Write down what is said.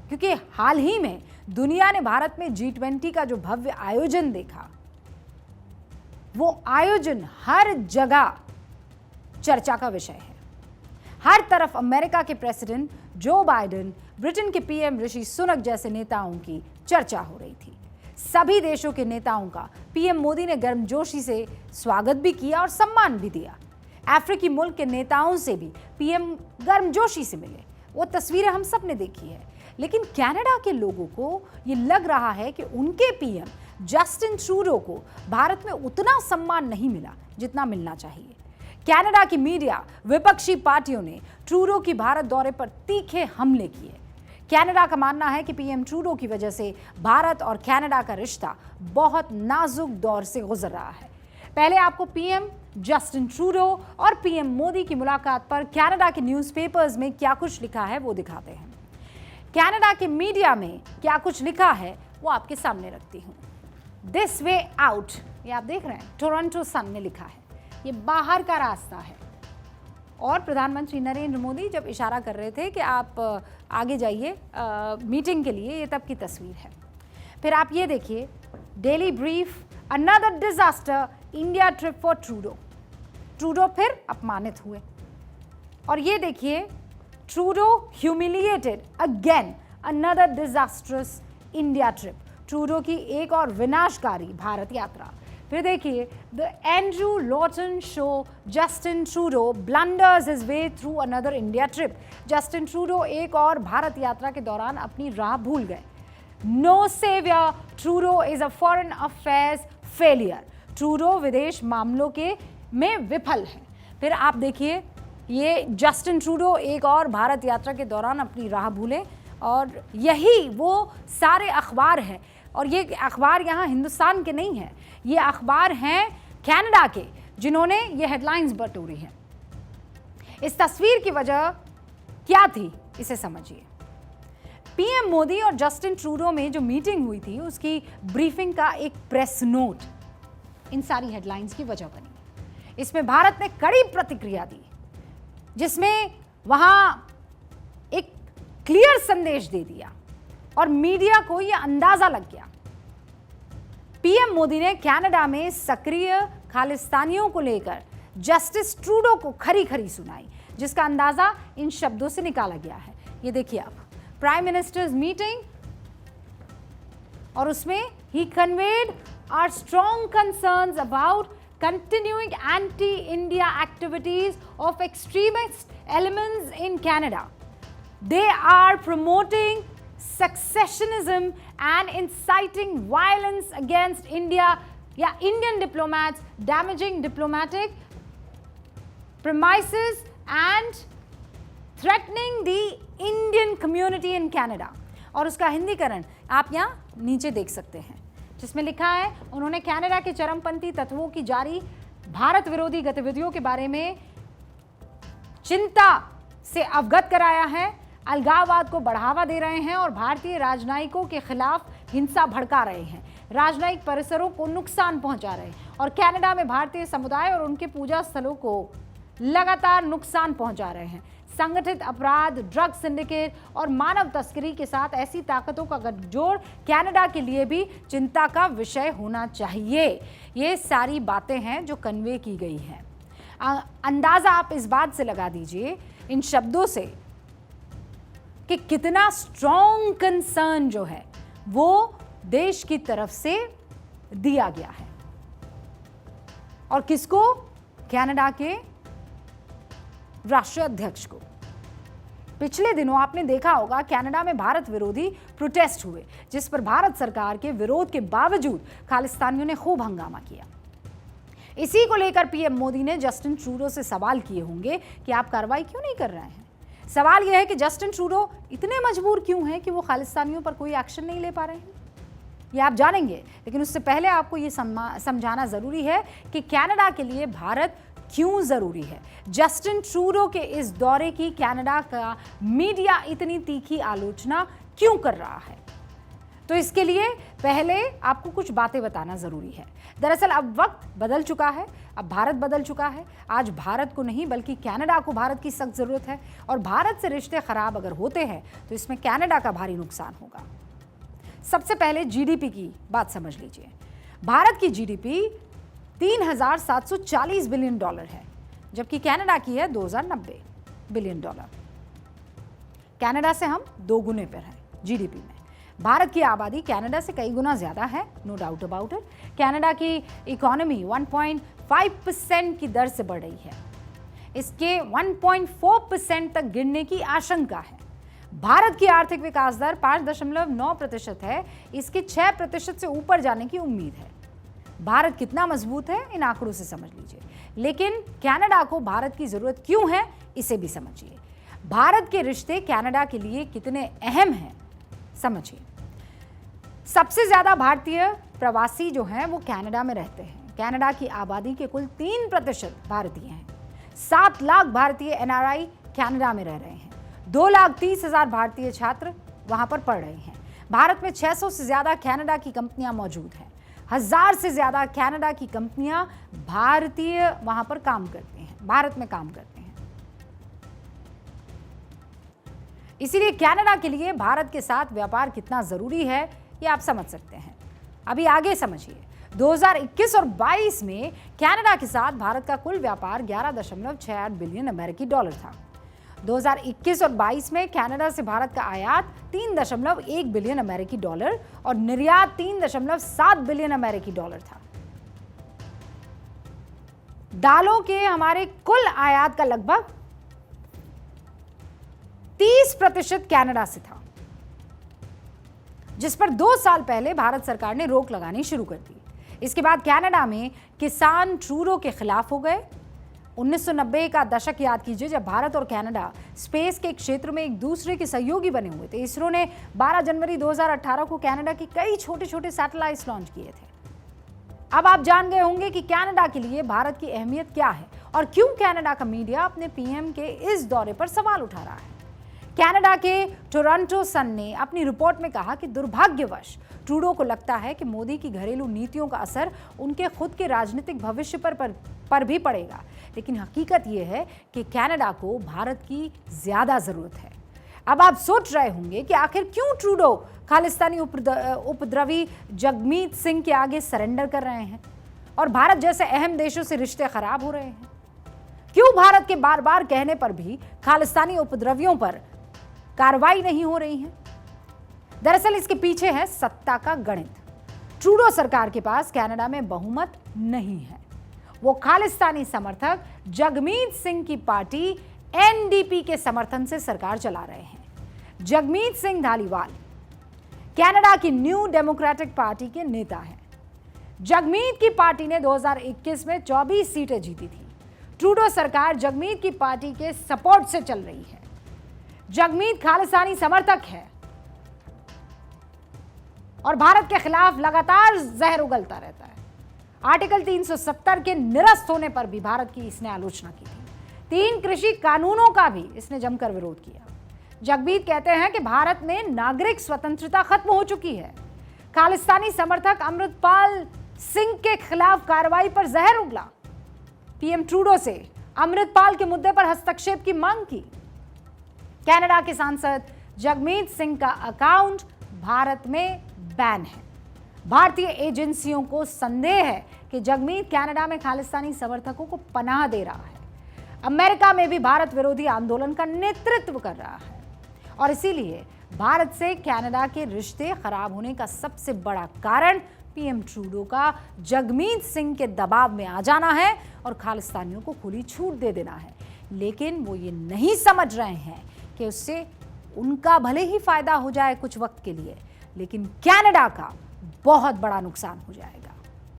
क्योंकि हाल ही में दुनिया ने भारत में G20 का जो भव्य आयोजन देखा, वो आयोजन हर जगह चर्चा का विषय है। हर तरफ अमेरिका के प्रेसिडेंट जो बाइडेन, ब्रिटेन के पीएम ऋषि सुनक जैसे नेताओं की चर्चा हो रही थी। सभी देशों के नेताओं का पीएम मोदी ने गर्मजोशी से स्वागत भी किया और सम्मान भी दिया। अफ्रीकी मुल्क के नेताओं से भी पीएम गर्मजोशी से मिले। वो तस्वीरें हम सब ने देखी है। लेकिन कनाडा के लोगों को ये लग रहा है कि उनके पीएम जस्टिन ट्रूडो को भारत में उतना सम्मान नहीं मिला जितना मिलना चाहिए। कनाडा की मीडिया, विपक्षी पार्टियों ने ट्रूडो की भारत दौरे पर तीखे हमले किए। कनाडा का मानना है कि पीएम ट्रूडो की वजह से भारत और कनाडा का रिश्ता बहुत नाजुक दौर से गुजर रहा है। पहले आपको पीएम जस्टिन ट्रूडो और पीएम मोदी की मुलाकात पर कनाडा के न्यूज़पेपर्स में क्या कुछ लिखा है वो दिखाते हैं। कनाडा के मीडिया में क्या कुछ लिखा है वो आपके सामने रखती हूँ। दिस वे आउट, ये आप देख रहे हैं, टोरंटो सन ने लिखा है। ये बाहर का रास्ता है। और प्रधानमंत्री नरेंद्र मोदी जब इशारा कर रहे थे कि आप आगे जाइए मीटिंग के लिए, ये तब की तस्वीर है। फिर आप ये देखिए, daily brief, another disaster, India trip for Trudeau. Trudeau फिर अपमानित हुए। और ये देखिए, Trudeau humiliated again, another disastrous India trip. Trudeau की एक और विनाशकारी भारत यात्रा। फिर देखिए, the Andrew Lawton show, Justin Trudeau blunders his way through another India trip. Justin Trudeau एक और भारत यात्रा के दौरान अपनी राह भूल गए। No saviour, Trudeau is a foreign affairs failure. Trudeau विदेश मामलों के में विफल है। फिर आप देखिए, ये जस्टिन ट्रूडो एक और भारत यात्रा के दौरान अपनी राह भूले। और यही वो सारे अखबार हैं। और ये अखबार यहाँ हिंदुस्तान के नहीं हैं, ये अखबार हैं कनाडा के, जिन्होंने ये हेडलाइंस बटोरी हैं। इस तस्वीर की वजह क्या थी, इसे समझिए। पीएम मोदी और जस्टिन ट्रूडो में जो मीटिंग हुई थी, उसकी ब्रीफिंग का एक प्रेस नोट इन सारी हेडलाइंस की वजह बनी। इसमें भारत ने कड़ी प्रतिक्रिया दी, जिसमें वहां एक क्लियर संदेश दे दिया और मीडिया को यह अंदाजा लग गया। पीएम मोदी ने कनाडा में सक्रिय खालिस्तानियों को लेकर जस्टिस ट्रूडो को खरी खरी सुनाई, जिसका अंदाजा इन शब्दों से निकाला गया है। ये देखिए आप, प्राइम मिनिस्टर्स मीटिंग, और उसमें ही conveyed our strong concerns about continuing anti-India activities of extremist elements in Canada. They are promoting secessionism and inciting violence against India, Indian diplomats, damaging diplomatic premises and threatening the Indian community in Canada. और उसका हिंदीकरण आप यहाँ नीचे देख सकते हैं, जिसमें लिखा है, उन्होंने कनाडा के चरमपंथी तत्वों की जारी भारत विरोधी गतिविधियों के बारे में चिंता से अवगत कराया है, अलगाववाद को बढ़ावा दे रहे हैं और भारतीय राजनयिकों के खिलाफ हिंसा भड़का रहे हैं, राजनयिक परिसरों को नुकसान पहुंचा रहे हैं और कनाडा में भारतीय समुदाय और उनके पूजा स्थलों को लगातार नुकसान पहुंचा रहे हैं। संगठित अपराध, ड्रग सिंडिकेट और मानव तस्करी के साथ ऐसी ताकतों का गठजोड़ कनाडा के लिए भी चिंता का विषय होना चाहिए। ये सारी बातें हैं जो कन्वे की गई हैं। अंदाजा आप इस बात से लगा दीजिए इन शब्दों से कि कितना स्ट्रॉन्ग कंसर्न जो है वो देश की तरफ से दिया गया है। और किसको? कनाडा के राष्ट्रीय अध्यक्ष को। पिछले दिनों आपने देखा होगा कनाडा में भारत विरोधी प्रोटेस्ट हुए, जिस पर भारत सरकार के विरोध के बावजूद खालिस्तानियों ने खूब हंगामा किया। इसी को लेकर पीएम मोदी ने जस्टिन ट्रूडो से सवाल किए होंगे कि आप कार्रवाई क्यों नहीं कर रहे हैं। सवाल यह है कि जस्टिन ट्रूडो इतने मजबूर क्यों हैं कि वो खालिस्तानियों पर कोई एक्शन नहीं ले पा रहे हैं। ये आप जानेंगे, लेकिन उससे पहले आपको ये समझाना जरूरी है कि कनाडा के लिए भारत क्यों जरूरी है। जस्टिन ट्रूडो के इस दौरे की कनाडा का मीडिया इतनी तीखी आलोचना क्यों कर रहा है। तो इसके लिए पहले आपको कुछ बातें बताना जरूरी है। दरअसल अब वक्त बदल चुका है, अब भारत बदल चुका है। आज भारत को नहीं बल्कि कनाडा को भारत की सख्त जरूरत है, और भारत से रिश्ते खराब अगर होते हैं तो इसमें कनाडा का भारी नुकसान होगा। सबसे पहले जीडीपी की बात समझ लीजिए। भारत की जीडीपी 3,740 बिलियन डॉलर है, जबकि कनाडा की है 2,090 बिलियन डॉलर। कनाडा से हम 2 गुने पर हैं जीडीपी में। भारत की आबादी कनाडा से कई गुना ज्यादा है, no doubt about it. Canada की इकोनॉमी 1.5% की दर से बढ़ रही है, इसके 1.4% तक गिरने की आशंका है। भारत की आर्थिक विकास दर 5.9% है, इसके 6% से ऊपर जाने की उम्मीद है। भारत कितना मजबूत है इन आंकड़ों से समझ लीजिए। लेकिन कनाडा को भारत की जरूरत क्यों है, इसे भी समझिए। भारत के रिश्ते कनाडा के लिए कितने अहम हैं, समझिए। सबसे ज्यादा भारतीय प्रवासी जो हैं वो कनाडा में रहते हैं। कनाडा की आबादी के कुल 3% भारतीय हैं। 7 लाख भारतीय एनआरआई कनाडा में रह रहे हैं। 2,30,000 भारतीय छात्र वहां पर पढ़ रहे हैं। भारत में 600 से ज्यादा कनाडा की कंपनियां मौजूद हैं। 1000 से ज्यादा कनाडा की कंपनियां भारतीय वहां पर काम करते हैं, भारत में काम करते हैं। इसीलिए कनाडा के लिए भारत के साथ व्यापार कितना जरूरी है ये आप समझ सकते हैं। अभी आगे समझिए। 2021 और 22 में कनाडा के साथ भारत का कुल व्यापार 11.68 बिलियन अमेरिकी डॉलर था। 2021 और 22 में कनाडा से भारत का आयात 3.1 बिलियन अमेरिकी डॉलर और निर्यात 3.7 बिलियन अमेरिकी डॉलर था। दालों के हमारे कुल आयात का लगभग 30% कनाडा से था, जिस पर 2 साल पहले भारत सरकार ने रोक लगानी शुरू कर दी। इसके बाद कनाडा में किसान ट्रूडो के खिलाफ हो गए। 1990 का दशक याद कीजिए, जब भारत और कनाडा स्पेस के क्षेत्र में एक दूसरे के सहयोगी बने हुए थे। इसरो ने 12 जनवरी 2018 को कनाडा के कई छोटे छोटे सैटेलाइट्स लॉन्च किए थे। अब आप जान गए होंगे कि कनाडा के लिए भारत की अहमियत क्या है और क्यों कनाडा का मीडिया अपने पीएम के इस दौरे पर सवाल उठा रहा है। कनाडा के टोरंटो सन ने अपनी रिपोर्ट में कहा कि दुर्भाग्यवश ट्रूडो को लगता है कि मोदी की घरेलू नीतियों का असर उनके खुद के राजनीतिक भविष्य पर भी पड़ेगा। लेकिन हकीकत यह है कि कनाडा को भारत की ज्यादा जरूरत है। अब आप सोच रहे होंगे कि आखिर क्यों ट्रूडो खालिस्तानी उपद्रवी जगमीत सिंह के आगे सरेंडर कर रहे हैं और भारत जैसे अहम देशों से रिश्ते खराब हो रहे हैं। क्यों भारत के बार बार कहने पर भी खालिस्तानी उपद्रवियों पर कार्रवाई नहीं हो रही है। दरअसल इसके पीछे है सत्ता का गणित। ट्रूडो सरकार के पास कनाडा में बहुमत नहीं है। वो खालिस्तानी समर्थक जगमीत सिंह की पार्टी एनडीपी के समर्थन से सरकार चला रहे हैं। जगमीत सिंह धालीवाल कनाडा की न्यू डेमोक्रेटिक पार्टी के नेता हैं। जगमीत की पार्टी ने 2021 में 24 सीटें जीती थी। ट्रूडो सरकार जगमीत की पार्टी के सपोर्ट से चल रही है। जगमीत खालिस्तानी समर्थक है और भारत के खिलाफ लगातार जहर उगलता रहता है। आर्टिकल 370 के निरस्त होने पर भी भारत की इसने आलोचना की थी। 3 कृषि कानूनों का भी इसने जमकर विरोध किया। जगमीत कहते हैं कि भारत में नागरिक स्वतंत्रता खत्म हो चुकी है। खालिस्तानी समर्थक अमृतपाल सिंह के खिलाफ कार्रवाई पर जहर उगला। पीएम ट्रूडो से अमृतपाल के मुद्दे पर हस्तक्षेप की मांग की। कनाडा के सांसद जगमीत सिंह का अकाउंट भारत में बैन है। भारतीय एजेंसियों को संदेह है कि जगमीत कनाडा में खालिस्तानी समर्थकों को पनाह दे रहा है। अमेरिका में भी भारत विरोधी आंदोलन का नेतृत्व कर रहा है और इसीलिए भारत से कनाडा के रिश्ते खराब होने का सबसे बड़ा कारण पीएम ट्रूडो का जगमीत सिंह के दबाव में आ जाना है और खालिस्तानियों को खुली छूट दे देना है। लेकिन वो ये नहीं समझ रहे हैं कि उससे उनका भले ही फायदा हो जाए कुछ वक्त के लिए, लेकिन कनाडा का बहुत बड़ा नुकसान हो जाए।